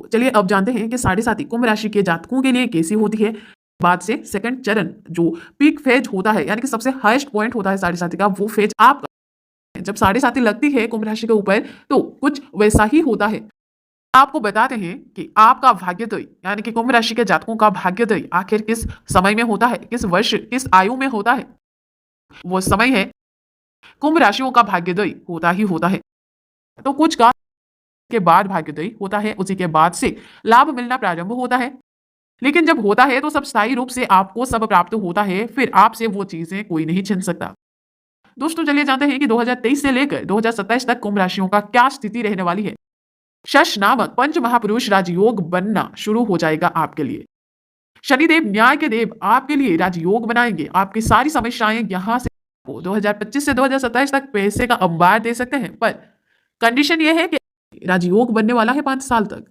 चलिए अब जानते हैं कि साढ़े साथी कुंभ राशि के जातकों के लिए कैसी होती है। बाद से सेकंड चरण जो पीक फेज होता है, यानी कि सबसे हाईएस्ट पॉइंट होता है साढ़े साथी का, वो फेज आपका जब साढ़े साथी लगती है कुंभ राशि के ऊपर तो कुछ वैसा ही होता है। आपको बताते हैं कि आपका भाग्योदय यानी कि कुंभ राशि के जातकों का भाग्योदय आखिर किस समय में होता है, किस वर्ष किस आयु में होता है। वो समय है कुंभ राशियों का भाग्योदय होता ही होता है। तो कुछ का के बाद भाग्योदय होता है, उसी के बाद से लाभ मिलना प्रारंभ होता है। लेकिन जब होता है तो सब स्थायी रूप से आपको सब प्राप्त होता है, फिर आपसे वो चीजें कोई नहीं छीन सकता। दोस्तों चलिए जानते हैं कि 2023 से लेकर 2027 तक कुंभ राशियों का क्या स्थिति रहने वाली है। शश नामक पंच महापुरुष राजयोग बनना शुरू हो जाएगा आपके लिए। शनिदेव न्याय के देव आपके लिए राजयोग बनाएंगे। आपकी सारी समस्याएं यहां से 2025 से 2027 तक पैसे का अंबार दे सकते हैं, पर कंडीशन ये है कि राजयोग बनने वाला है 5 साल तक।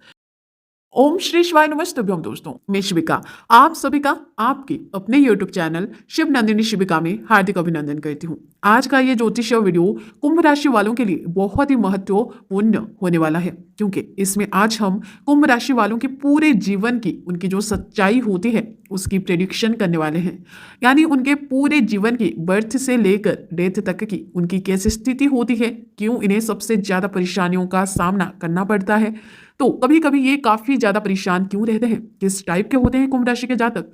ओम श्री शिवाय नमस्तुभ्यम। दोस्तों मैं शिविका आप सभी का आपके अपने YouTube चैनल शिव नंदिनी शिविका में हार्दिक अभिनंदन करती हूँ। आज का ये ज्योतिषीय वीडियो कुंभ राशि वालों के लिए बहुत ही महत्वपूर्ण होने वाला है, क्योंकि इसमें आज हम कुंभ राशि वालों के पूरे जीवन की उनकी जो सच्चाई होती है उसकी प्रेडिक्शन करने वाले हैं। यानी उनके पूरे जीवन की बर्थ से लेकर डेथ तक की उनकी कैसी स्थिति होती है, क्यों इन्हें सबसे ज्यादा परेशानियों का सामना करना पड़ता है, तो कभी कभी ये काफी ज्यादा परेशान क्यों रहते हैं, किस टाइप के होते हैं कुंभ राशि के जातक,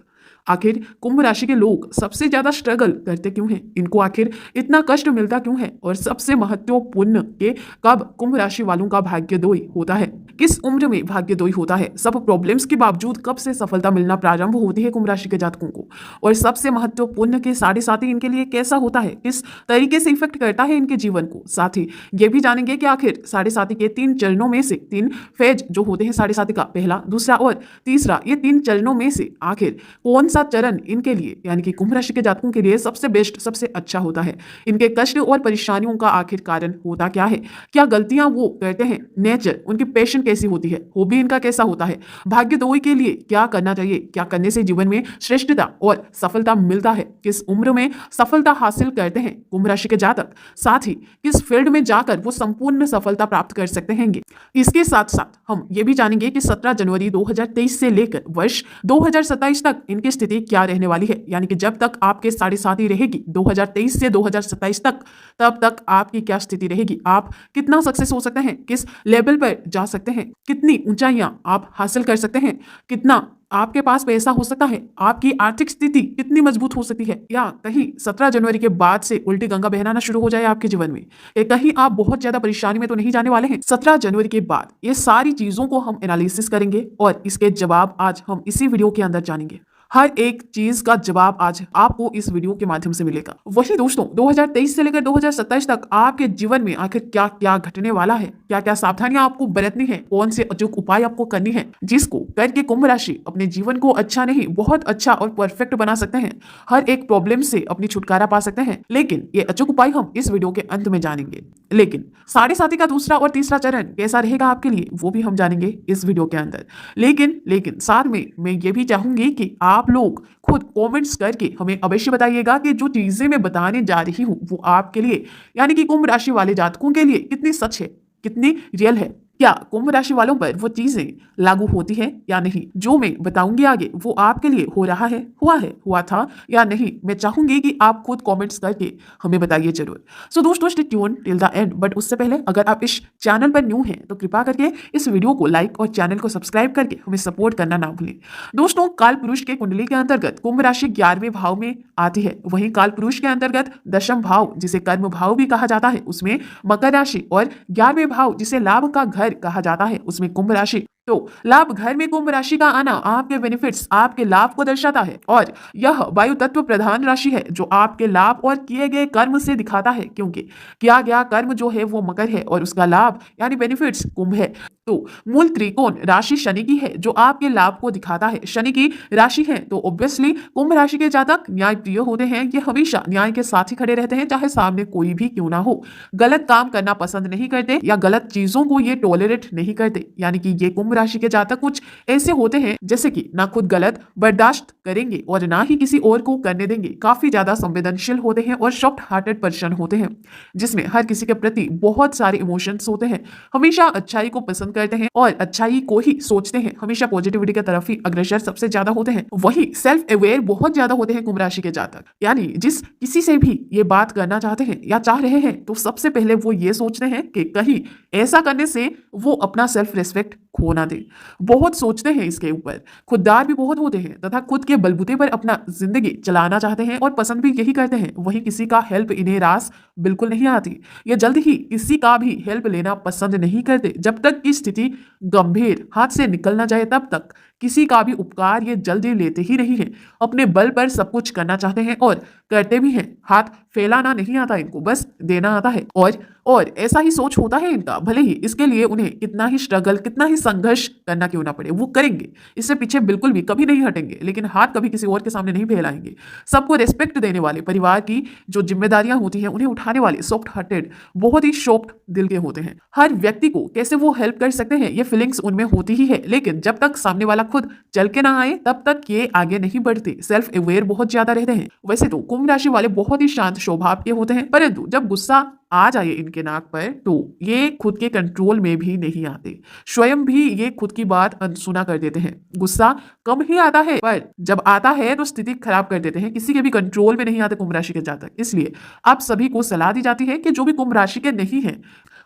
आखिर कुंभ राशि के लोग सबसे ज्यादा स्ट्रगल करते क्यों हैं, इनको आखिर इतना कष्ट मिलता क्यों है, और सबसे महत्वपूर्ण के कब कुंभ राशि वालों का भाग्योदय होता है, किस उम्र में भाग्योदय होता है, सब प्रॉब्लम्स के बावजूद कब से सफलता मिलना प्रारंभ होती है कुंभ राशि के जातकों को, और सबसे महत्वपूर्ण के साढ़े साथी इनके लिए कैसा होता है, किस तरीके से इफेक्ट करता है इनके जीवन को। साथ ही ये भी जानेंगे कि आखिर साढ़े साथी के 3 चरणों में से 3 फेज जो होते हैं साढ़े साथी का, पहला दूसरा और तीसरा, ये 3 चरणों में से आखिर कौन सा चरण इनके लिए यानी कि कुंभ राशि के जातकों के लिए सबसे बेस्ट सबसे अच्छा होता है, इनके कष्ट और परेशानियों का आखिर कारण होता क्या है, क्या गलतियां वो करते हैं, नेचर उनकी पैशन कैसी होती है, हॉबी इनका कैसा होता है, भाग्योदय के लिए क्या करना चाहिए, क्या करने से जीवन में श्रेष्ठता और सफलता मिलता है, किस उम्र में सफलता हासिल करते हैं कुंभ राशि के जातक, साथ ही किस फील्ड में जाकर वो संपूर्ण सफलता प्राप्त कर सकते हैं। इसके साथ साथ हम ये भी जानेंगे कि 17 जनवरी 2023 से लेकर वर्ष 2027 तक इनकी स्थिति क्या रहने वाली है, यानी कि जब तक आपके साढ़े साथी रहेगी 2023 से 2027 तक, तब तक आपकी क्या स्थिति रहेगी, आप कितना सक्सेस हो सकते हैं, किस लेवल पर जा सकते हैं, कितनी ऊंचाइयां आप हासिल कर सकते हैं, कितना आपके पास पैसा हो सकता है, आपकी आर्थिक स्थिति कितनी मजबूत हो सकती है, या कहीं 17 जनवरी के बाद से उल्टी गंगा बहना शुरू हो जाए आपके जीवन में, कहीं आप बहुत ज्यादा परेशानी में तो नहीं जाने वाले हैं। 17 जनवरी के बाद ये सारी चीजों को हम एनालिसिस करेंगे और इसके जवाब आज हम इसी वीडियो के अंदर जानेंगे। हर एक चीज का जवाब आज आपको इस वीडियो के माध्यम से मिलेगा। वही दोस्तों 2023 से लेकर 2027 तक आपके जीवन में आखिर क्या क्या घटने वाला है, क्या क्या सावधानियां आपको बरतनी है, कौन से अचूक उपाय आपको करनी है, जिसको करके कुंभ राशि अपने जीवन को अच्छा नहीं बहुत अच्छा और परफेक्ट बना सकते हैं, हर एक प्रॉब्लम से अपनी छुटकारा पा सकते हैं। लेकिन ये अचूक उपाय हम इस वीडियो के अंत में जानेंगे। लेकिन साढ़े साथी का दूसरा और तीसरा चरण कैसा रहेगा आपके लिए, वो भी हम जानेंगे इस वीडियो के अंदर। लेकिन साथ में मैं ये भी चाहूंगी कि आप लोग खुद कमेंट्स करके हमें अवश्य बताइएगा कि जो चीजें मैं बताने जा रही हूं वो आपके लिए यानी कि कुंभ राशि वाले जातकों के लिए कितनी सच है, कितनी रियल है, क्या कुंभ राशि वालों पर वो चीजें लागू होती है या नहीं। जो मैं बताऊंगी आगे वो आपके लिए हो रहा है, हुआ था या नहीं, मैं चाहूंगी कि आप खुद कमेंट्स करके हमें बताइए जरूर। सो दोस्तों stay tune till the end, but उससे पहले अगर आप इस चैनल पर न्यू हैं तो कृपा करके इस वीडियो को लाइक और चैनल को सब्सक्राइब करके हमें सपोर्ट करना ना भूलें। दोस्तों काल पुरुष के कुंडली के अंतर्गत कुंभ राशि 11वें भाव में आती है, वहीं काल पुरुष के अंतर्गत 10वां भाव जिसे कर्म भाव भी कहा जाता है उसमें मकर राशि, और 11वें भाव जिसे लाभ का घर कहा जाता है उसमें कुंभ राशि। तो लाभ घर में कुंभ राशि का आना आपके बेनिफिट्स आपके लाभ को दर्शाता है, और यह वायु तत्व प्रधान राशि है जो आपके लाभ और किए गए कर्म से दिखाता है, क्योंकि किया गया कर्म जो है वो मकर है और उसका लाभ यानी बेनिफिट्स कुंभ है। तो मूल त्रिकोण राशि शनि की है जो आपके लाभ को दिखाता है, शनि की राशि है तो ऑब्वियसली कुंभ राशि के जातक न्याय प्रिय होते हैं, ये हमेशा न्याय के साथ ही खड़े रहते हैं चाहे सामने कोई भी क्यों ना हो, गलत काम करना पसंद नहीं करते या गलत चीजों को ये टॉलरेट नहीं करते, यानी कि ये कुंभ कुंभ राशि के जातक कुछ ऐसे होते हैं जैसे कि ना खुद गलत बर्दाश्त करेंगे और ना ही किसी और को करने देंगे। काफी ज्यादा संवेदनशील होते हैं और सॉफ्ट हार्टेड पर्सन होते हैं, जिसमें हर किसी के प्रति बहुत सारे इमोशंस होते हैं। हमेशा अच्छाई को पसंद करते हैं और अच्छाई को ही सोचते हैं। हमेशा पॉजिटिविटी की तरफ ही अग्रसर सबसे ज्यादा होते हैं। वही सेल्फ अवेयर बहुत ज्यादा होते हैं कुंभ राशि के जातक, यानी जिस किसी से भी ये बात करना चाहते हैं या चाह रहे हैं तो सबसे पहले वो ये सोचते हैं कि कहीं ऐसा करने से वो अपना सेल्फ रिस्पेक्ट खो ना दे। बहुत सोचते हैं इसके ऊपर, खुददार भी बहुत होते हैं तथा खुद के बलबूते पर अपना जिंदगी चलाना चाहते हैं और पसंद भी यही करते हैं। वहीं किसी का हेल्प इन्हें रास बिल्कुल नहीं आती। ये जल्द ही किसी का भी हेल्प लेना पसंद नहीं करते। जब तक की स्थिति गंभीर हाथ से निकल ना जाए तब तक किसी का भी उपकार ये जल्दी लेते ही नहीं है। अपने बल पर सब कुछ करना चाहते हैं और करते भी हैं। हाथ फैलाना नहीं आता इनको, बस देना आता है। और ऐसा ही सोच होता है इनका, भले ही इसके लिए उन्हें कितना ही स्ट्रगल कितना ही संघर्ष करना क्यों ना पड़े, वो करेंगे। इससे पीछे बिल्कुल भी कभी नहीं हटेंगे, लेकिन हाथ कभी किसी और के सामने नहीं फैलाएंगे। सबको रेस्पेक्ट देने वाले, परिवार की जो जिम्मेदारियां होती हैं उन्हें उठाने वाले, सॉफ्ट हार्टेड, बहुत ही सॉफ्ट दिल के होते हैं। हर व्यक्ति को कैसे वो हेल्प कर सकते हैं ये फीलिंग्स उनमें होती ही है, लेकिन जब तक सामने वाला खुद चल के ना आए तब तक ये आगे नहीं बढ़ते। सेल्फ अवेयर बहुत ज्यादा रहते हैं। वैसे तो कुंभ राशि वाले बहुत ही शांत स्वभाव के होते हैं, परंतु जब गुस्सा आ जाए इनके नाक पर तो ये खुद के कंट्रोल में भी नहीं आते। स्वयं भी ये खुद की बात अनसुना कर देते हैं। गुस्सा कम ही आता है, पर जब आता है तो स्थिति खराब कर देते हैं। किसी के भी कंट्रोल में नहीं आते कुंभ राशि के जातक। इसलिए आप सभी को सलाह दी जाती है कि जो भी कुंभ राशि के नहीं है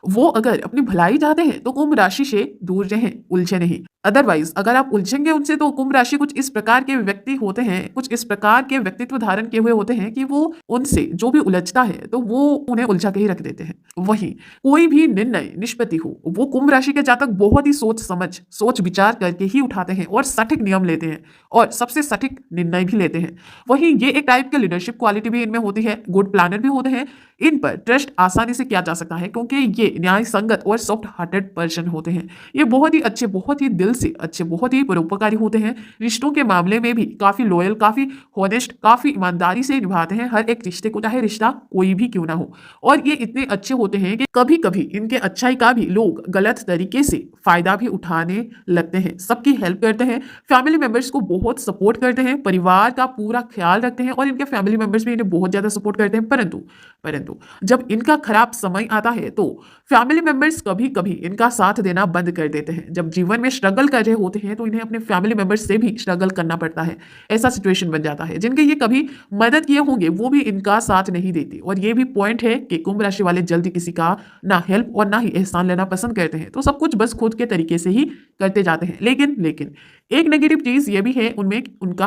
वो अगर अपनी भलाई चाहते हैं तो कुंभ राशि से दूर रहें, उलझे नहीं। अदरवाइज अगर आप उलझेंगे उनसे तो कुंभ राशि कुछ इस प्रकार के व्यक्ति होते हैं, कुछ इस प्रकार के व्यक्तित्व धारण किए हुए होते हैं कि वो उनसे जो भी उलझता है तो वो उन्हें उलझा के ही रख देते हैं। वहीं कोई भी निर्णय निष्पत्ति हो वो कुंभ राशि के जातक बहुत ही सोच विचार करके ही उठाते हैं और सटीक नियम लेते हैं और सबसे सटीक निर्णय भी लेते हैं। वहीं ये एक टाइप के लीडरशिप क्वालिटी भी इनमें होती है। गुड प्लानर भी होते हैं। इन पर ट्रस्ट आसानी से किया जा सकता है क्योंकि ये न्याय संगत और सॉफ्ट हार्टेड पर्सन होते हैं। ये बहुत ही अच्छे, बहुत ही दिल से अच्छे, बहुत ही परोपकारी होते हैं। रिश्तों के मामले में भी काफी लॉयल, काफी हॉनेस्ट, काफी ईमानदारी से निभाते हैं हर एक रिश्ते को, चाहे रिश्ता कोई भी क्यों ना हो। और ये इतने अच्छे होते हैं कि कभी कभी इनके अच्छाई का भी लोग गलत तरीके से फायदा भी उठाने लगते हैं। सबकी हेल्प करते हैं, फैमिली मेंबर्स को बहुत सपोर्ट करते हैं, परिवार का पूरा ख्याल रखते हैं और इनके फैमिली मेंबर्स भी इन्हें बहुत ज्यादा सपोर्ट करते हैं। परंतु जब इनका खराब समय आता है तो फैमिली मेंबर्स कभी कभी इनका साथ देना बंद कर देते हैं। जब जीवन में स्ट्रगल कर रहे होते हैं तो इन्हें अपने फैमिली मेंबर्स से भी स्ट्रगल करना पड़ता है। ऐसा सिचुएशन बन जाता है। जिनके ये कभी मदद किए होंगे वो भी इनका साथ नहीं देते। और ये भी पॉइंट है कि कुंभ राशि वाले जल्दी किसी का ना हेल्प और ना ही एहसान लेना पसंद करते हैं, तो सब कुछ बस खुद के तरीके से ही करते जाते हैं। लेकिन एक नेगेटिव चीज ये भी है उनमें, उनका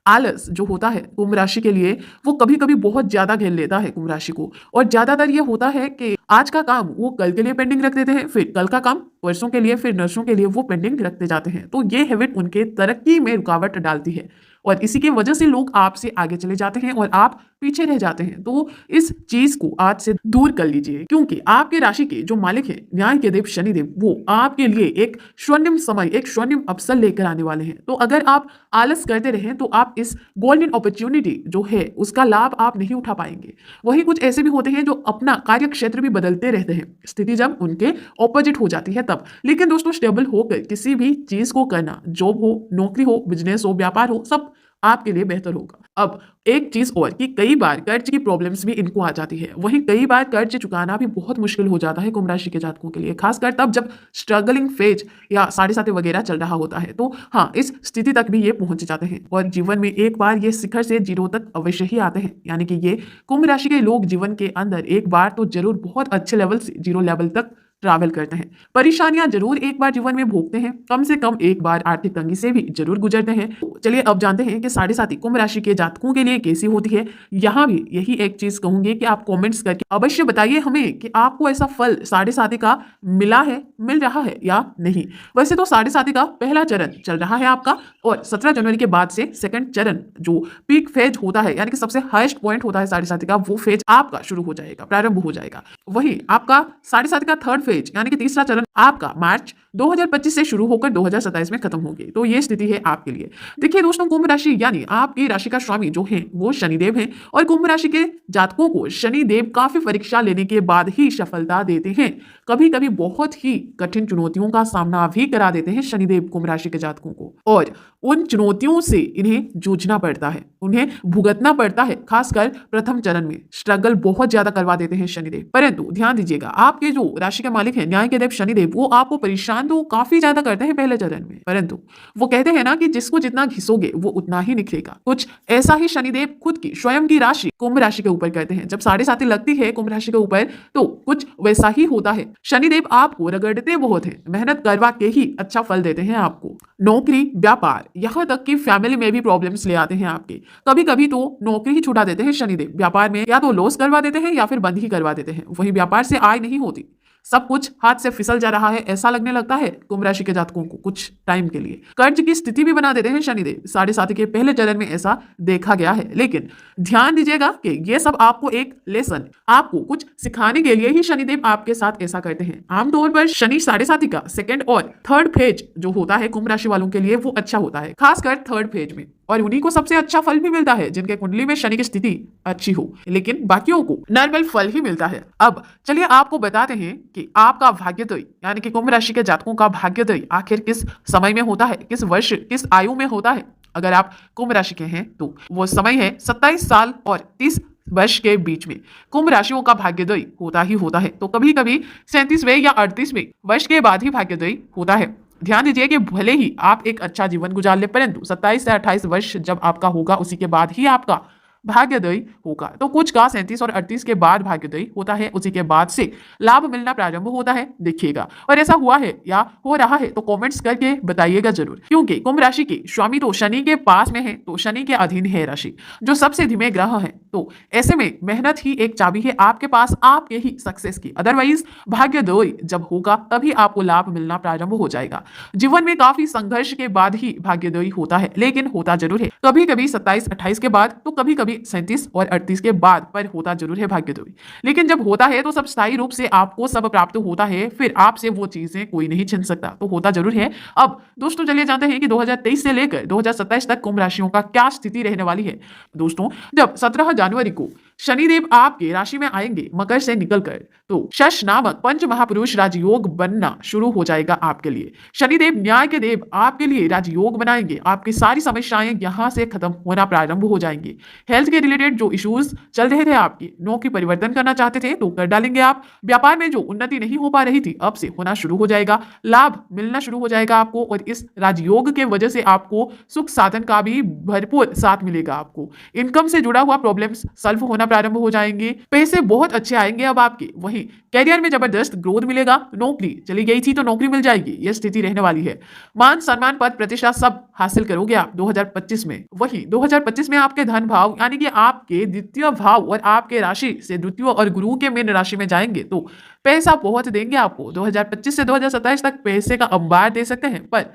आलस जो होता है कुंभ राशि के लिए वो कभी कभी बहुत ज्यादा घेर लेता है कुंभ राशि को। और ज्यादातर ये होता है कि आज का काम वो कल के लिए पेंडिंग रख देते हैं, फिर कल का काम परसों के लिए, फिर नर्सों के लिए वो पेंडिंग रखते जाते हैं। तो ये हैबिट उनके तरक्की में रुकावट डालती है और इसी की वजह से लोग आपसे आगे चले जाते हैं और आप पीछे रह जाते हैं। तो इस चीज को आज से दूर कर लीजिए, क्योंकि आपके राशि के जो मालिक हैं न्याय के देव शनिदेव, वो आपके लिए एक स्वर्णिम समय, एक स्वर्णिम अवसर लेकर आने वाले हैं। तो अगर आप आलस करते रहें तो आप इस गोल्डन अपॉर्चुनिटी जो है उसका लाभ आप नहीं उठा पाएंगे। वही कुछ ऐसे भी होते हैं जो अपना कार्य क्षेत्र भी बदलते रहते हैं, स्थिति जब उनके ऑपोजिट हो जाती है तब। लेकिन दोस्तों स्टेबल होकर किसी भी चीज को करना, जॉब हो, नौकरी हो, बिजनेस हो, व्यापार हो, सब आपके लिए बेहतर होगा। अब एक चीज और कि कई बार कर्ज की प्रॉब्लम्स भी इनको आ जाती है। वहीं कई बार कर्ज चुकाना भी बहुत मुश्किल हो जाता है कुंभ राशि के जातकों के लिए, खासकर तब जब स्ट्रगलिंग फेज या साढ़े साथी वगैरह चल रहा होता है। तो हाँ, इस स्थिति तक भी ये पहुंच जाते हैं और जीवन में एक बार ये शिखर से जीरो तक अवश्य ही आते हैं। यानी कि ये कुंभ राशि के लोग जीवन के अंदर एक बार तो जरूर बहुत अच्छे लेवल से जीरो लेवल तक ट्रैवल करते हैं। परेशानियां जरूर एक बार जीवन में भोगते हैं, कम से कम एक बार आर्थिक तंगी से भी जरूर गुजरते हैं। तो चलिए अब जानते हैं कि साढ़े साथी कुंभ राशि के जातकों के लिए कैसी होती है। यहाँ भी यही एक चीज कहूंगी कि आप कमेंट्स करके अवश्य बताइए हमें कि आपको ऐसा फल साढ़े साथी का मिला है, मिल रहा है या नहीं। वैसे तो साढ़े साथी का पहला चरण चल रहा है आपका और 17 जनवरी के बाद से सेकंड चरण जो पीक फेज होता है, यानी कि सबसे हाईएस्ट पॉइंट होता है साढ़े साथी का, वो फेज आपका शुरू हो जाएगा, प्रारंभ हो जाएगा। वही आपका साढ़े साथी का थर्ड फेज यानी कि तीसरा चरण आपका मार्च 2025 से शुरू होकर 2027 में खत्म होगी। तो ये स्थिति है आपके लिए। देखिए दोस्तों, कुंभ राशि यानी आपकी राशि का स्वामी जो है वो शनिदेव है और कुंभ राशि के जातकों को शनिदेव काफी परीक्षा लेने के बाद ही सफलता देते हैं। कभी कभी बहुत ही कठिन चुनौतियों का सामना भी करा देते हैं शनिदेव कुंभ राशि के जातकों को, और उन चुनौतियों से इन्हें जूझना पड़ता है, उन्हें भुगतना पड़ता है। खासकर प्रथम चरण में स्ट्रगल बहुत ज्यादा करवा देते हैं शनिदेव। परंतु ध्यान दीजिएगा, आपके जो राशि के मालिक है न्याय के देव शनिदेव, वो आपको परेशान तो काफी ज्यादा करते हैं पहले चरण में, परंतु वो कहते हैं ना कि जिसको जितना घिसोगे वो उतना ही निखरेगा। कुछ ऐसा ही शनिदेव खुद की स्वयं की राशि कुंभ राशि के ऊपर करते हैं। जब 7.5 लगती है कुंभ राशि के ऊपर तो कुछ वैसा ही होता है। शनिदेव आपको रगड़ते बहुत हैं, मेहनत करवा के ही अच्छा फल देते हैं आपको। नौकरी, व्यापार, यहाँ तक कि फैमिली में भी प्रॉब्लम्स ले आते हैं आपके। कभी कभी तो नौकरी ही छुड़ा देते हैं शनिदेव। व्यापार में या तो लॉस करवा देते हैं या फिर बंद ही करवा देते हैं। वही व्यापार से आय नहीं होती, सब कुछ हाथ से फिसल जा रहा है, ऐसा लगने लगता है कुंभ राशि के जातकों को कुछ टाइम के लिए। कर्ज की स्थिति भी बना देते हैं शनिदेव। 7.5 के पहले चरण में ऐसा देखा गया है। लेकिन ध्यान दीजिएगा कि ये सब आपको एक लेसन, आपको कुछ सिखाने के लिए ही शनिदेव आपके साथ ऐसा करते हैं। आमतौर पर शनि 7.5 का सेकंड और थर्ड फेज जो होता है कुंभ राशि वालों के लिए वो अच्छा होता है, खासकर थर्ड फेज में, और उन्हीं को सबसे अच्छा फल भी मिलता है जिनके कुंडली में शनि की स्थिति अच्छी हो। लेकिन बाकियों को नॉर्मल फल ही मिलता है। अब चलिए आपको बताते हैं कि आपका भाग्योदय यानी कि कुंभ राशि के जातकों का भाग्योदय आखिर किस समय में होता है, किस वर्ष, किस आयु में होता है। अगर आप कुंभ राशि के हैं तो वो समय है 27 साल और 30 वर्ष के बीच में कुंभ राशियों का भाग्योदय होता ही होता है। तो कभी कभी 37वें या 38वें वर्ष के बाद ही भाग्योदय होता है। ध्यान दीजिए कि भले ही आप एक अच्छा जीवन गुजार ले, परंतु 27 से 28 वर्ष जब आपका होगा उसी के बाद ही आपका भाग्योदय होगा। तो कुछ का 37 और 38 के बाद भाग्योदय होता है, उसी के बाद से लाभ मिलना प्रारंभ होता है। देखिएगा, और ऐसा हुआ है या हो रहा है तो कमेंट्स करके बताइएगा जरूर, क्योंकि कुंभ राशि के स्वामी तो शनि के पास में है, तो शनि के अधीन है राशि जो सबसे धीमे ग्रह है। तो ऐसे में मेहनत ही एक चाबी है आपके पास, आपके ही सक्सेस की। अदरवाइज भाग्योदय जब होगा तभी आपको लाभ मिलना प्रारंभ हो जाएगा। जीवन में काफी संघर्ष के बाद ही भाग्योदय होता है, लेकिन होता जरूर है। कभी कभी 27-28 के बाद, तो कभी कभी 37 और 38 के बाद, पर होता जरूर है भाग्योदय। लेकिन जब होता है तो सब स्थायी रूप से आपको सब प्राप्त होता है, फिर आपसे वो चीजें कोई नहीं छीन सकता, तो होता जरूर है। अब दोस्तों चलिए जानते हैं कि 2023 से लेकर 2027 तक कुंभ राशियों का क्या स्थिति रहने वाली है। दोस्तों, जब 17 जनवरी को शनिदेव आपके राशि में आएंगे मकर से निकलकर, तो शश नामक पंच महापुरुष राजयोग बनना शुरू हो जाएगा आपके लिए। शनिदेव न्याय के देव आपके लिए राजयोग बनाएंगे। आपकी सारी समस्याएं यहां से खत्म होना प्रारंभ हो जाएंगी। हेल्थ के रिलेटेड जो इश्यूज चल रहे थे, आपकी नौकरी परिवर्तन करना चाहते थे तो कर डालेंगे आप। व्यापार में जो उन्नति नहीं हो पा रही थी अब से होना शुरू हो जाएगा, लाभ मिलना शुरू हो जाएगा आपको, और इस राजयोग के वजह से आपको सुख साधन का भी भरपूर साथ मिलेगा। आपको इनकम से जुड़ा हुआ प्रॉब्लम्स सॉल्व होना प्रारंभ हो जाएंगे, पैसे बहुत अच्छे आएंगे अब आपके। वहीं कैरियर में जबरदस्त ग्रोथ मिलेगा, नौकरी चली गई थी तो नौकरी मिल जाएगी, यह स्थिति रहने वाली है। मान सम्मान पद प्रतिष्ठा सब हासिल करोगे आप 2025 में। वहीं 2025 में आपके धन भाव यानी कि आपके द्वितीय भाव और आपके राशि से द्वितीय और गुरु के मीन राशि में जाएंगे तो पैसा बहुत देंगे आपको। 2025 से 2027 तक पैसे का अंबार दे सकते हैं, पर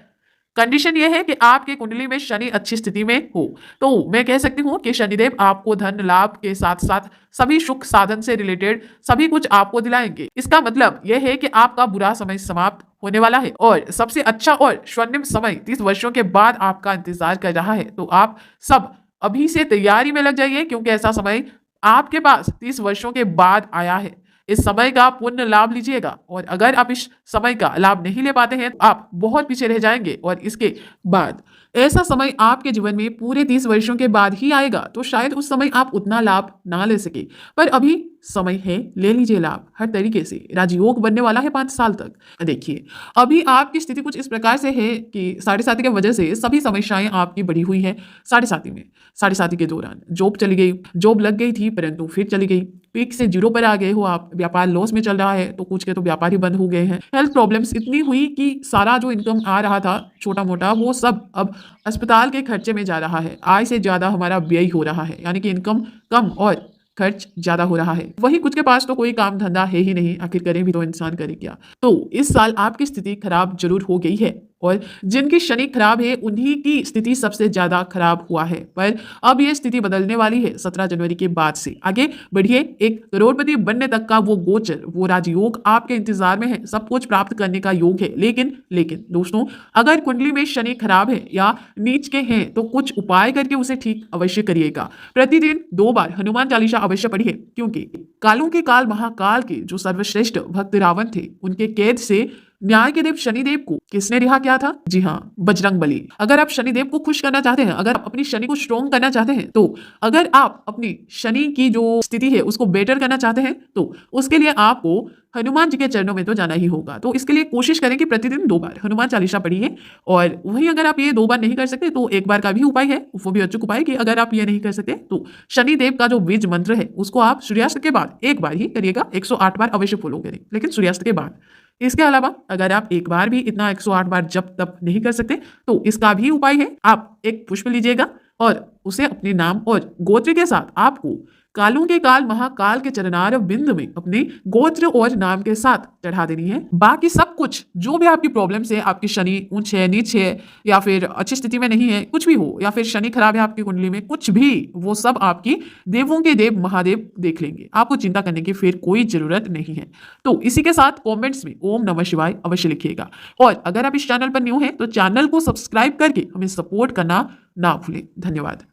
कंडीशन यह है कि आपके कुंडली में शनि अच्छी स्थिति में हो। तो मैं कह सकती हूँ कि शनिदेव आपको धन लाभ के साथ साथ सभी सुख साधन से रिलेटेड सभी कुछ आपको दिलाएंगे। इसका मतलब यह है कि आपका बुरा समय समाप्त होने वाला है और सबसे अच्छा और स्वर्णिम समय 30 वर्षों के बाद आपका इंतजार कर रहा है। तो आप सब अभी से तैयारी में लग जाइए, क्योंकि ऐसा समय आपके पास 30 वर्षों के बाद आया है। इस समय का पूर्ण लाभ लीजिएगा, और अगर आप इस समय का लाभ नहीं ले पाते हैं तो आप बहुत पीछे रह जाएंगे। और इसके बाद ऐसा समय आपके जीवन में पूरे 30 वर्षों के बाद ही आएगा, तो शायद उस समय आप उतना लाभ ना ले सके, पर अभी समय है, ले लीजिए लाभ हर तरीके से। राजयोग बनने वाला है 5 साल तक। देखिए, अभी आपकी स्थिति कुछ इस प्रकार से है कि 7.5 की वजह से सभी समस्याएं आपकी बढ़ी हुई है। 7.5 में 7.5 के दौरान जॉब चली गई, जॉब लग गई थी परंतु फिर चली गई, पीक से 0 पर आ गए हो आप। व्यापार लॉस में चल रहा है, तो कुछ के तो व्यापार ही बंद हो गए हैं। हेल्थ प्रॉब्लम्स इतनी हुई कि सारा जो इनकम आ रहा था छोटा मोटा, वो सब अब अस्पताल के खर्चे में जा रहा है। आय से ज्यादा हमारा व्यय हो रहा है, यानी कि इनकम कम और खर्च ज्यादा हो रहा है। वही कुछ के पास तो कोई काम धंधा है ही नहीं, आखिर करें भी तो इंसान करे क्या। तो इस साल आपकी स्थिति खराब जरूर हो गई है। और जिनकी शनि खराब है उन्हीं की स्थिति सबसे ज्यादा खराब हुआ है। पर अब ये स्थिति बदलने वाली है 17 जनवरी के बाद से। आगे बढ़िए, एक करोड़पति बनने तक का वो गोचर, वो राजयोग आपके इंतजार में है, सब कुछ प्राप्त करने का योग है। लेकिन दोस्तों, अगर कुंडली में शनि खराब है या नीच के हैं तो कुछ उपाय करके उसे ठीक अवश्य करिएगा। प्रतिदिन 2 बार हनुमान चालीसा अवश्य पढ़िए, क्योंकि कालों के काल महाकाल के जो सर्वश्रेष्ठ भक्त रावण थे, उनके कैद से न्याय के देव शनिदेव को किसने रिहा किया था? जी हाँ, बजरंग बली। अगर आप शनिदेव को खुश करना चाहते हैं, अगर आप अपनी शनि को स्ट्रोंग करना चाहते हैं, तो अगर आप अपनी शनि की जो स्थिति है उसको बेटर करना चाहते हैं, तो उसके लिए आपको हनुमान जी के चरणों में तो जाना ही होगा। तो इसके लिए कोशिश करें कि प्रतिदिन 2 बार हनुमान चालीसा पढ़िए। और वहीं अगर आप ये 2 बार नहीं कर सकते तो 1 बार का भी उपाय है, वो भी अचूक उपाय कि अगर आप ये नहीं कर सकते तो शनिदेव का जो बीज मंत्र है उसको आप सूर्यास्त के बाद 1 बार ही करिएगा, 108 बार अवश्य फॉलो करें, लेकिन सूर्यास्त के बाद। इसके अलावा अगर आप 1 बार भी इतना 108 बार जब तब नहीं कर सकते तो इसका भी उपाय है, आप एक पुष्प लीजिएगा और उसे अपने नाम और गोत्र के साथ आपको कालों के काल महाकाल के चरणार बिंद में अपने गोत्र और नाम के साथ चढ़ा देनी है। बाकी सब कुछ जो भी आपकी प्रॉब्लम्स है, आपकी शनि ऊंच है, नीच है, या फिर अच्छी स्थिति में नहीं है, कुछ भी हो, या फिर शनि खराब है आपकी कुंडली में, कुछ भी, वो सब आपकी देवों के देव महादेव देख लेंगे। आपको चिंता करने की फिर कोई जरूरत नहीं है। तो इसी के साथ कॉमेंट्स में ओम नमः शिवाय अवश्य लिखिएगा। और अगर आप इस चैनल पर न्यू हैं तो चैनल को सब्सक्राइब करके हमें सपोर्ट करना ना भूलें। धन्यवाद।